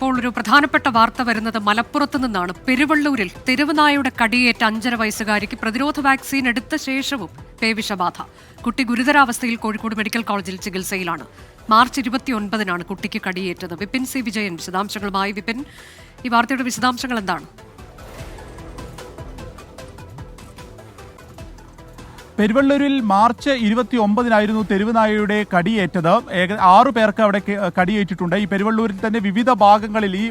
ഇപ്പോൾ ഒരു പ്രധാനപ്പെട്ട വാർത്ത വരുന്നത് മലപ്പുറത്ത് നിന്നാണ്. പെരുവള്ളൂരിൽ തെരുവുനായയുടെ കടിയേറ്റ 5.5 വയസ്സുകാരിക്ക് പ്രതിരോധ വാക്സിൻ എടുത്ത ശേഷവും പേവിഷബാധ. കുട്ടി ഗുരുതരാവസ്ഥയിൽ കോഴിക്കോട് മെഡിക്കൽ കോളേജിൽ ചികിത്സയിലാണ്. മാർച്ച് 29-നാണ് കുട്ടിക്ക് കടിയേറ്റത്. വിപിൻ സി വിജയൻ വിശദാംശങ്ങളുമായി. വിപിൻ, ഈ വാർത്തയുടെ വിശദാംശങ്ങൾ എന്താണ്? പെരുവള്ളൂരിൽ മാർച്ച് 29-നായിരുന്നു തെരുവുനായയുടെ കടിയേറ്റത്. 6 പേർക്ക് അവിടെ കടിയേറ്റിട്ടുണ്ട്. ഈ പെരുവള്ളൂരിൽ തന്നെ വിവിധ ഭാഗങ്ങളിൽ ഈ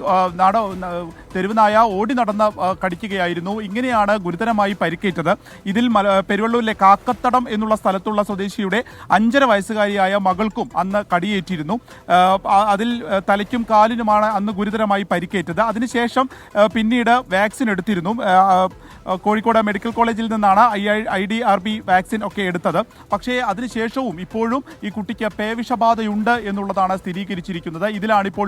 തെരുവുനായ ഓടി നടന്ന് കടിക്കുകയായിരുന്നു. ഇങ്ങനെയാണ് ഗുരുതരമായി പരിക്കേറ്റത്. ഇതിൽ പെരുവള്ളൂരിലെ കാക്കത്തടം എന്നുള്ള സ്ഥലത്തുള്ള സ്വദേശിയുടെ 5.5 വയസ്സുകാരിയായ മകൾക്കും അന്ന് കടിയേറ്റിരുന്നു. അതിൽ തലയ്ക്കും കാലിനുമാണ് അന്ന് ഗുരുതരമായി പരിക്കേറ്റത്. അതിനുശേഷം പിന്നീട് വാക്സിൻ എടുത്തിരുന്നു. കോഴിക്കോട് മെഡിക്കൽ കോളേജിൽ നിന്നാണ് IDRB വാക്സിൻ ഒക്കെ എടുത്തത്. പക്ഷേ അതിനുശേഷവും ഇപ്പോഴും ഈ കുട്ടിക്ക് പേവിഷബാധയുണ്ട് എന്നുള്ളതാണ് സ്ഥിരീകരിച്ചിരിക്കുന്നത്. ഇതിലാണിപ്പോൾ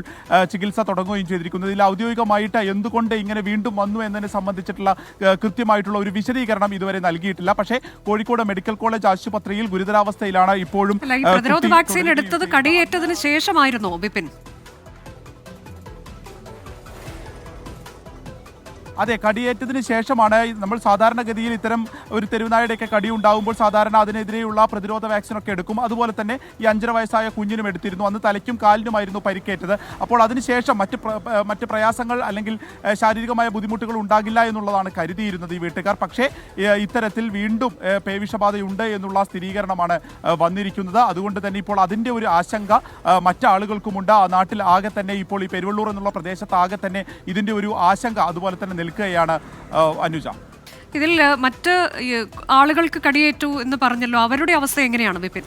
ചികിത്സ തുടങ്ങുകയും ചെയ്തിരിക്കുന്നത്. ഇതിൽ ഔദ്യോഗികമായിട്ട് എന്തുകൊണ്ട് ഇങ്ങനെ വീണ്ടും വന്നു എന്നതിനെ സംബന്ധിച്ചിട്ടുള്ള കൃത്യമായിട്ടുള്ള ഒരു വിശദീകരണം ഇതുവരെ നൽകിയിട്ടില്ല. പക്ഷേ കോഴിക്കോട് മെഡിക്കൽ കോളേജ് ആശുപത്രിയിൽ ഗുരുതരാവസ്ഥയിലാണ് ഇപ്പോഴും. പ്രതിരോധ വാക്സിൻ എടുത്തത് കടിയേറ്റതിന് ശേഷമായിരുന്നോ വിപിൻ? അതെ, കടിയേറ്റതിന് ശേഷമാണ്. നമ്മൾ സാധാരണഗതിയിൽ ഇത്തരം ഒരു തെരുവുനായുടെയൊക്കെ കടി ഉണ്ടാകുമ്പോൾ സാധാരണ അതിനെതിരെയുള്ള പ്രതിരോധ വാക്സിനൊക്കെ എടുക്കും. അതുപോലെ തന്നെ ഈ 5.5 വയസ്സായ കുഞ്ഞിനും എടുത്തിരുന്നു. അന്ന് തലയ്ക്കും കാലിനുമായിരുന്നു പരിക്കേറ്റത്. അപ്പോൾ അതിനുശേഷം മറ്റ് പ്രയാസങ്ങൾ അല്ലെങ്കിൽ ശാരീരികമായ ബുദ്ധിമുട്ടുകൾ ഉണ്ടാകില്ല എന്നുള്ളതാണ് കരുതിയിരുന്നത് ഈ വീട്ടുകാർ. പക്ഷേ ഇത്തരത്തിൽ വീണ്ടും പേവിഷബാധയുണ്ട് എന്നുള്ള സ്ഥിരീകരണമാണ് വന്നിരിക്കുന്നത്. അതുകൊണ്ട് തന്നെ ഇപ്പോൾ അതിൻ്റെ ഒരു ആശങ്ക മറ്റാളുകൾക്കുമുണ്ട്. ആ നാട്ടിൽ ആകെ തന്നെ ഇപ്പോൾ ഈ പെരുവള്ളൂർ എന്നുള്ള പ്രദേശത്ത് ആകെ തന്നെ ഇതിൻ്റെ ഒരു ആശങ്ക അതുപോലെ തന്നെ നിൽക്കുകയാണ് അനുജ. ഇതിൽ മറ്റ് ആളുകൾക്ക് കടിയേറ്റു എന്ന് പറഞ്ഞല്ലോ, അവരുടെ അവസ്ഥ എങ്ങനെയാണ് വിപിൻ?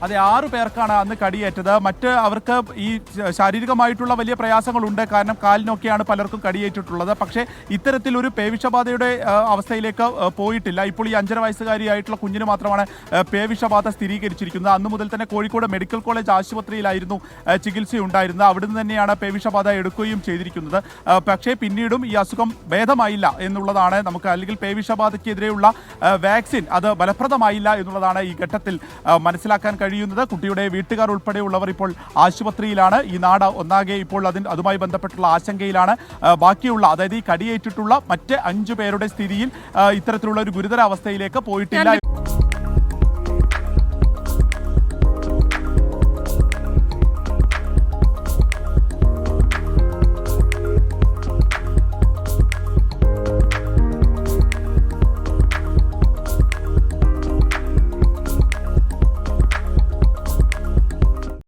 അതെ, 6 പേർക്കാണ് അന്ന് കടിയേറ്റത്. അവർക്ക് ഈ ശാരീരികമായിട്ടുള്ള വലിയ പ്രയാസങ്ങളുണ്ട്. കാരണം കാലിനൊക്കെയാണ് പലർക്കും കടിയേറ്റിട്ടുള്ളത്. പക്ഷേ ഇത്തരത്തിലൊരു പേവിഷബാധയുടെ അവസ്ഥയിലേക്ക് പോയിട്ടില്ല. ഇപ്പോൾ ഈ 5.5 വയസ്സുകാരിയായിട്ടുള്ള കുഞ്ഞിന് മാത്രമാണ് പേവിഷബാധ സ്ഥിരീകരിച്ചിരിക്കുന്നത്. അന്നു മുതൽ തന്നെ കോഴിക്കോട് മെഡിക്കൽ കോളേജ് ആശുപത്രിയിലായിരുന്നു ചികിത്സയുണ്ടായിരുന്നത്. അവിടുന്ന് തന്നെയാണ് പേവിഷബാധ എടുക്കുകയും ചെയ്തിരിക്കുന്നത്. പക്ഷേ പിന്നീടും ഈ അസുഖം ഭേദമായില്ല എന്നുള്ളതാണ് നമുക്ക്, അല്ലെങ്കിൽ പേവിഷബാധയ്ക്കെതിരെയുള്ള വാക്സിൻ അത് ഫലപ്രദമായില്ല എന്നുള്ളതാണ് ഈ ഘട്ടത്തിൽ മനസ്സിലാക്കാൻ കഴിയുന്നത്. കുട്ടിയുടെ വീട്ടുകാർ ഉൾപ്പെടെയുള്ളവർ ഇപ്പോൾ ആശുപത്രിയിലാണ്. ഈ നാട് ഒന്നാകെ ഇപ്പോൾ അതുമായി ബന്ധപ്പെട്ടുള്ള ആശങ്കയിലാണ്. ബാക്കിയുള്ള, അതായത് ഈ കടിയേറ്റിട്ടുള്ള മറ്റ് 5 പേരുടെ സ്ഥിതിയിൽ ഇത്തരത്തിലുള്ള ഒരു ഗുരുതരാവസ്ഥയിലേക്ക് പോയിട്ടില്ല.